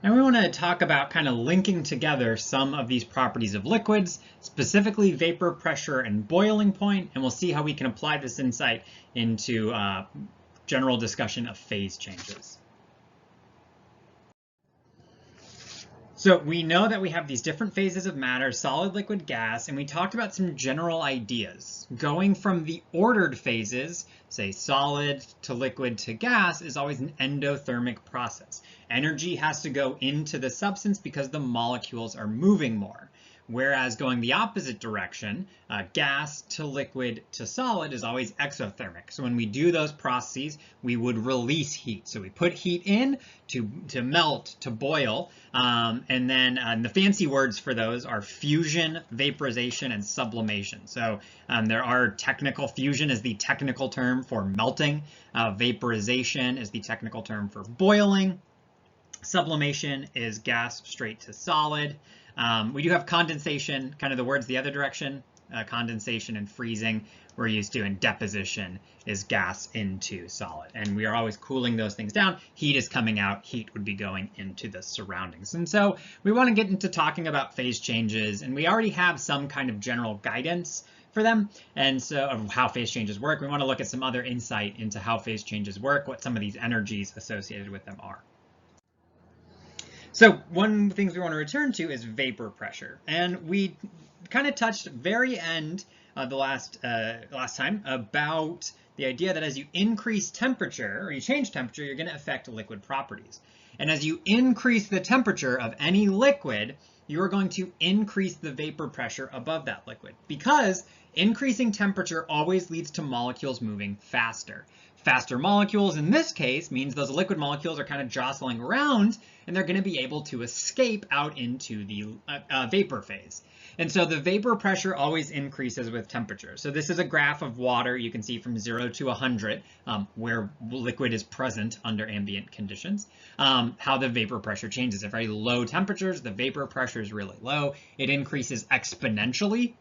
And we want to talk about kind of linking together some of these properties of liquids, specifically vapor pressure and boiling point, and we'll see how we can apply this insight into general discussion of phase changes. So we know that we have these different phases of matter, solid, liquid, gas, and we talked about some general ideas. Going from the ordered phases, say solid to liquid to gas, is always an endothermic process. Energy has to go into the substance because the molecules are moving more. Whereas going the opposite direction, gas to liquid to solid is always exothermic. So when we do those processes, we would release heat. So we put heat in to melt, to boil, and then the fancy words for those are fusion, vaporization, and sublimation. So there are technical, fusion is the technical term for melting, vaporization is the technical term for boiling, sublimation is gas straight to solid. We do have condensation, kind of the words the other direction, condensation and freezing we're used to, and deposition is gas into solid. And we are always cooling those things down. Heat is coming out, heat would be going into the surroundings. And so we want to get into talking about phase changes, and we already have some kind of general guidance for them, and so of how phase changes work. We want to look at some other insight into how phase changes work, what some of these energies associated with them are. So one of the things we want to return to is vapor pressure. And we kind of touched very end the last time about the idea that as you increase temperature or you change temperature, you're going to affect liquid properties. And as you increase the temperature of any liquid, you are going to increase the vapor pressure above that liquid, because increasing temperature always leads to molecules moving faster. Faster molecules in this case means those liquid molecules are kind of jostling around, and they're going to be able to escape out into the vapor phase. And so the vapor pressure always increases with temperature. So this is a graph of water. You can see from 0 to 100 where liquid is present under ambient conditions, how the vapor pressure changes. At very low temperatures, the vapor pressure is really low. It increases exponentially.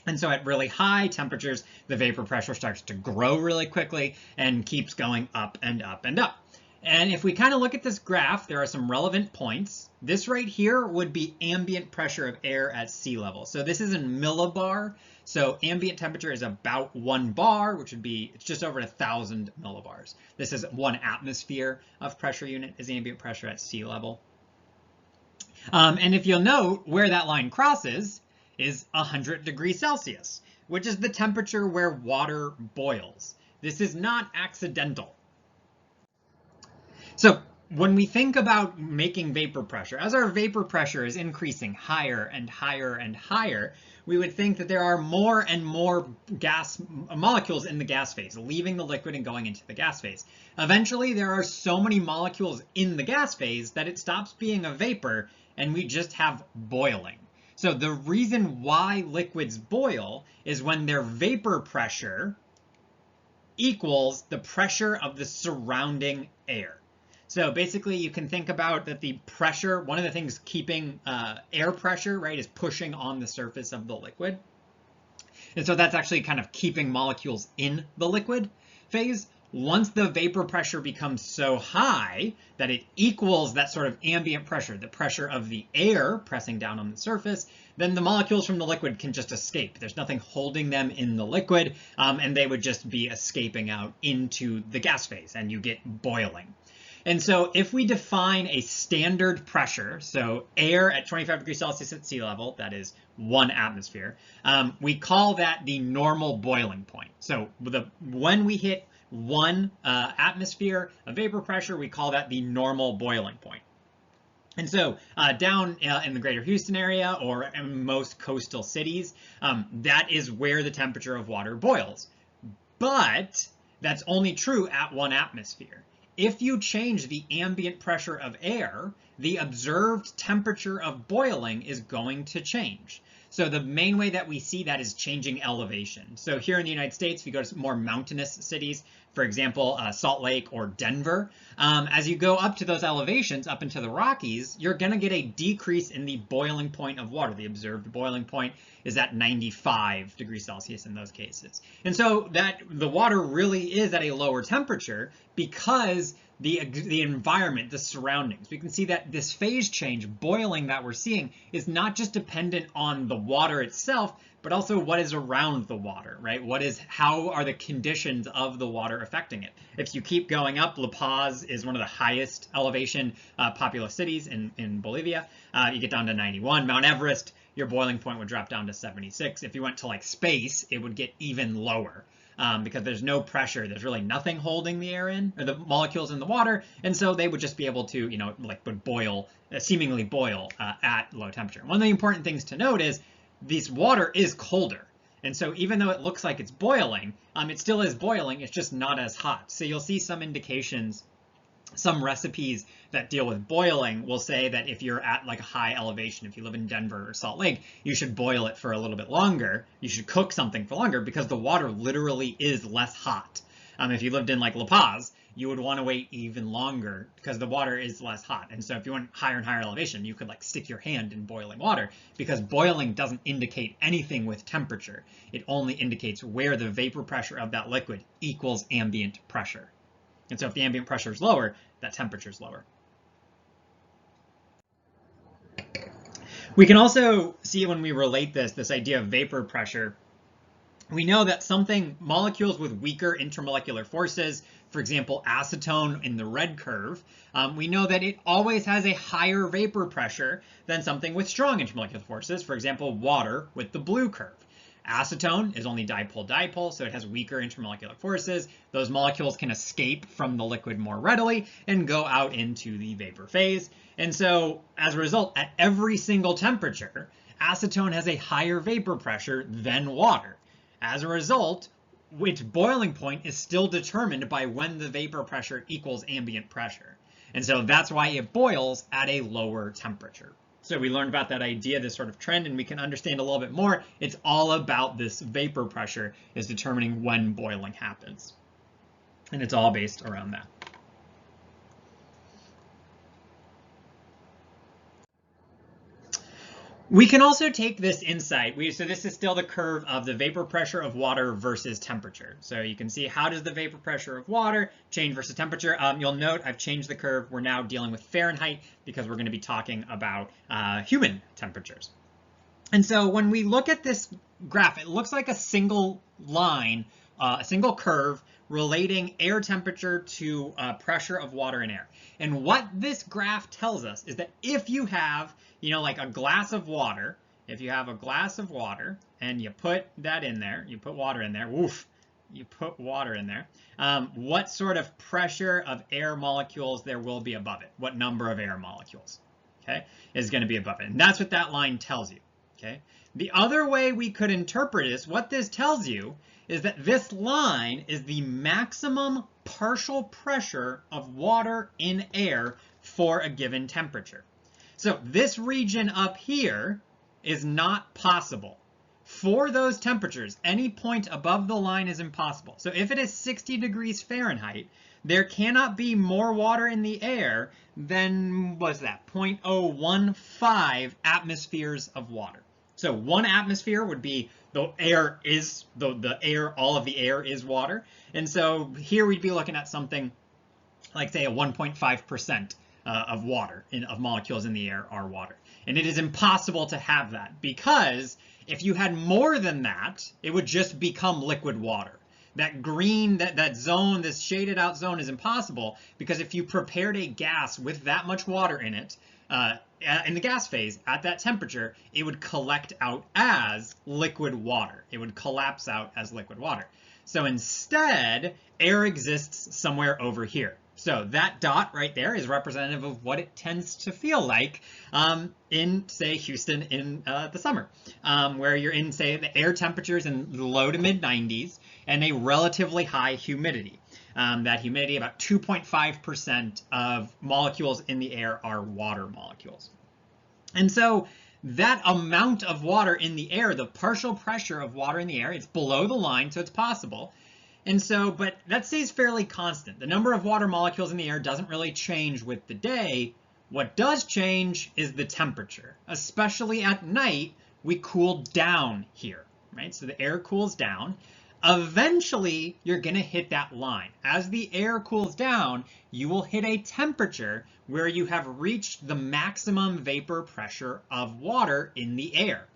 And so at really high temperatures, the vapor pressure starts to grow really quickly and keeps going up and up and up. And if we kind of look at this graph, there are some relevant points. This right here would be ambient pressure of air at sea level. So this is in millibar. So ambient temperature is about 1 bar, which would be, it's just over 1,000 millibars. This is 1 atmosphere of pressure unit is ambient pressure at sea level. And if you'll note where that line crosses is 100 degrees Celsius, which is the temperature where water boils. This is not accidental. So when we think about making vapor pressure, as our vapor pressure is increasing higher and higher and higher, we would think that there are more and more gas molecules in the gas phase, leaving the liquid and going into the gas phase. Eventually, there are so many molecules in the gas phase that it stops being a vapor and we just have boiling. So the reason why liquids boil is when their vapor pressure equals the pressure of the surrounding air. So basically you can think about that the pressure, one of the things keeping air pressure, right, is pushing on the surface of the liquid. And so that's actually kind of keeping molecules in the liquid phase. Once the vapor pressure becomes so high that it equals that sort of ambient pressure, the pressure of the air pressing down on the surface, then the molecules from the liquid can just escape. There's nothing holding them in the liquid, and they would just be escaping out into the gas phase, and you get boiling. And so if we define a standard pressure, so air at 25 degrees Celsius at sea level, that is 1 atmosphere, we call that the normal boiling point. So when we hit 1 atmosphere of vapor pressure, we call that the normal boiling point. And so down in the greater Houston area or in most coastal cities, that is where the temperature of water boils. But that's only true at 1 atmosphere. If you change the ambient pressure of air, the observed temperature of boiling is going to change. So the main way that we see that is changing elevation. So here in the United States, if you go to more mountainous cities, for example, Salt Lake or Denver, as you go up to those elevations, up into the Rockies, you're going to get a decrease in the boiling point of water. The observed boiling point is at 95 degrees Celsius in those cases. And so that the water really is at a lower temperature because the environment, the surroundings. We can see that this phase change, boiling, that we're seeing is not just dependent on the water itself, but also what is around the water, right? How are the conditions of the water affecting it? If you keep going up, La Paz is one of the highest elevation populous cities in Bolivia. You get down to 91. Mount Everest, your boiling point would drop down to 76. If you went to like space, it would get even lower. Because there's no pressure, there's really nothing holding the air in, or the molecules in the water, and so they would just be able to, would boil, seemingly boil at low temperature. One of the important things to note is this water is colder, and so even though it looks like it's boiling, it still is boiling, it's just not as hot. So you'll see some indications, some recipes that deal with boiling will say that if you're at like a high elevation, if you live in Denver or Salt Lake, you should boil it for a little bit longer. You should cook something for longer because the water literally is less hot. If you lived in like La Paz, you would want to wait even longer because the water is less hot. And so if you went higher and higher elevation, you could like stick your hand in boiling water because boiling doesn't indicate anything with temperature. It only indicates where the vapor pressure of that liquid equals ambient pressure. And so if the ambient pressure is lower, that temperature is lower. We can also see when we relate this idea of vapor pressure, we know that molecules with weaker intermolecular forces, for example, acetone in the red curve, we know that it always has a higher vapor pressure than something with strong intermolecular forces, for example, water with the blue curve. Acetone is only dipole-dipole, so it has weaker intermolecular forces. Those molecules can escape from the liquid more readily and go out into the vapor phase. And so as a result, at every single temperature, acetone has a higher vapor pressure than water. As a result, its boiling point is still determined by when the vapor pressure equals ambient pressure. And so that's why it boils at a lower temperature. So we learned about that idea, this sort of trend, and we can understand a little bit more. It's all about this vapor pressure is determining when boiling happens. And it's all based around that. We can also take this insight. So this is still the curve of the vapor pressure of water versus temperature. So you can see how does the vapor pressure of water change versus temperature. You'll note I've changed the curve. We're now dealing with Fahrenheit because we're going to be talking about human temperatures. And so when we look at this graph, it looks like a single line, a single curve relating air temperature to pressure of water and air. And what this graph tells us is that if you have, like a glass of water, if you have a glass of water and you put that in there, you put water in there, woof, you put water in there, what sort of pressure of air molecules there will be above it? What number of air molecules, okay, is going to be above it? And that's what that line tells you, okay? The other way we could interpret this, what this tells you is that this line is the maximum partial pressure of water in air for a given temperature. So this region up here is not possible. For those temperatures, any point above the line is impossible. So if it is 60 degrees Fahrenheit, there cannot be more water in the air than, what's that, 0.015 atmospheres of water. So 1 atmosphere would be the air is, the air, all of the air is water. And so here we'd be looking at something like, say, a 1.5% of water, of molecules in the air are water. And it is impossible to have that because if you had more than that, it would just become liquid water. That green, that zone, this shaded out zone is impossible because if you prepared a gas with that much water in it, in the gas phase, at that temperature, it would collect out as liquid water. It would collapse out as liquid water. So instead, air exists somewhere over here. So that dot right there is representative of what it tends to feel like in, say, Houston in the summer, where you're in, say, the air temperatures in the low to mid 90s and a relatively high humidity. That humidity, about 2.5% of molecules in the air are water molecules. And so that amount of water in the air, the partial pressure of water in the air, it's below the line, so it's possible. And so, but that stays fairly constant. The number of water molecules in the air doesn't really change with the day. What does change is the temperature. Especially at night, we cool down here, right? So the air cools down. Eventually, you're going to hit that line. As the air cools down, you will hit a temperature where you have reached the maximum vapor pressure of water in the air.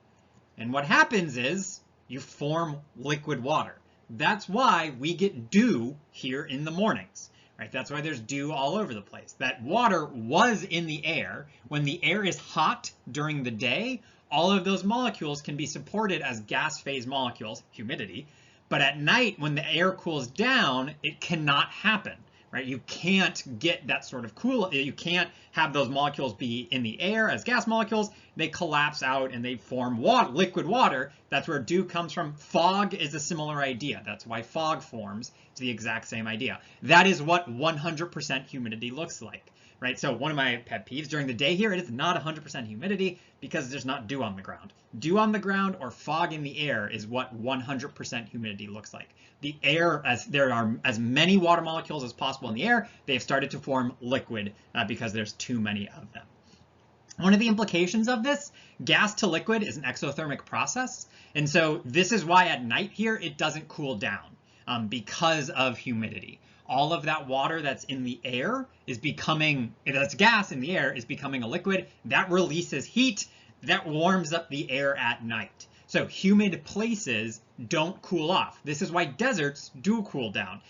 And what happens is you form liquid water. That's why we get dew here in the mornings. Right? That's why there's dew all over the place. That water was in the air. When the air is hot during the day, all of those molecules can be supported as gas phase molecules, humidity. But at night, when the air cools down, it cannot happen. Right? You can't get that sort of you can't have those molecules be in the air as gas molecules. They collapse out and they form liquid water. That's where dew comes from. Fog is a similar idea. That's why fog forms. It's the exact same idea. That is what 100% humidity looks like. Right? So one of my pet peeves during the day here, it is not 100% humidity because there's not dew on the ground. Dew on the ground or fog in the air is what 100% humidity looks like. The air, as there are as many water molecules as possible in the air, they have started to form liquid because there's too many of them. One of the implications of this, gas to liquid is an exothermic process. And so this is why at night here, it doesn't cool down because of humidity. All of that water that's in the air is becoming, that's gas in the air, is becoming a liquid. That releases heat that warms up the air at night. So humid places don't cool off. This is why deserts do cool down.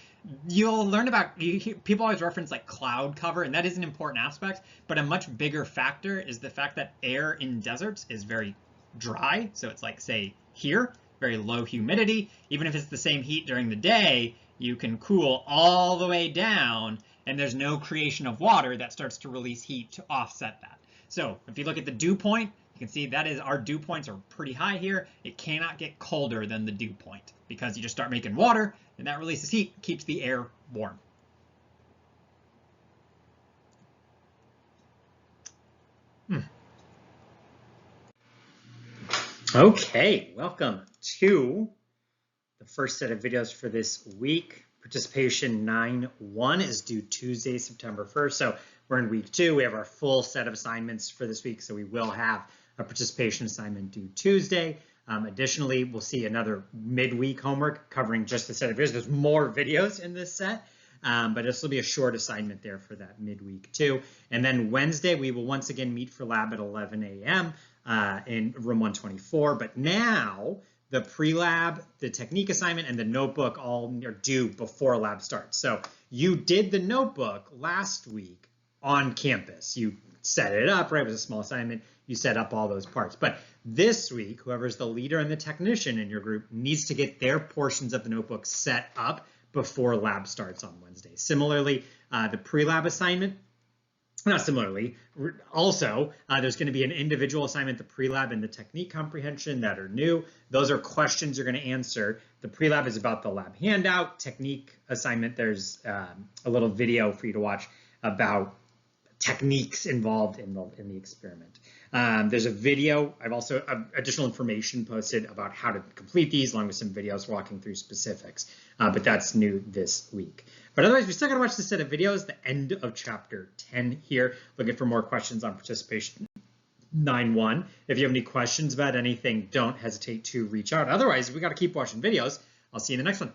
You'll learn about, people always reference like cloud cover, and that is an important aspect, but a much bigger factor is the fact that air in deserts is very dry. So it's like, say, here, very low humidity. Even if it's the same heat during the day, you can cool all the way down, and there's no creation of water that starts to release heat to offset that. So if you look at the dew point, you can see that is our dew points are pretty high here. It cannot get colder than the dew point because you just start making water, and that releases heat, keeps the air warm. Okay, welcome to the first set of videos for this week. Participation 9-1 is due Tuesday, September 1st. So we're in week 2. We have our full set of assignments for this week. So we will have a participation assignment due Tuesday. Additionally, we'll see another midweek homework covering just the set of videos. There's more videos in this set, but this will be a short assignment there for that midweek too. And then Wednesday, we will once again meet for lab at 11 a.m. In room 124. But now the pre-lab, the technique assignment, and the notebook all are due before lab starts. So you did the notebook last week on campus. You set it up, right? It was a small assignment. You set up all those parts. But this week, whoever's the leader and the technician in your group needs to get their portions of the notebook set up before lab starts on Wednesday. Similarly, the pre-lab assignment, not similarly, also, there's going to be an individual assignment, the pre-lab and the technique comprehension that are new. Those are questions you're going to answer. The pre-lab is about the lab handout. Technique assignment, there's a little video for you to watch about techniques involved in the experiment. There's a video. I've also additional information posted about how to complete these, along with some videos walking through specifics. But that's new this week. But otherwise, we still got to watch this set of videos, the end of chapter 10 here, looking for more questions on participation 9-1. If you have any questions about anything, don't hesitate to reach out. Otherwise, we got to keep watching videos. I'll see you in the next one.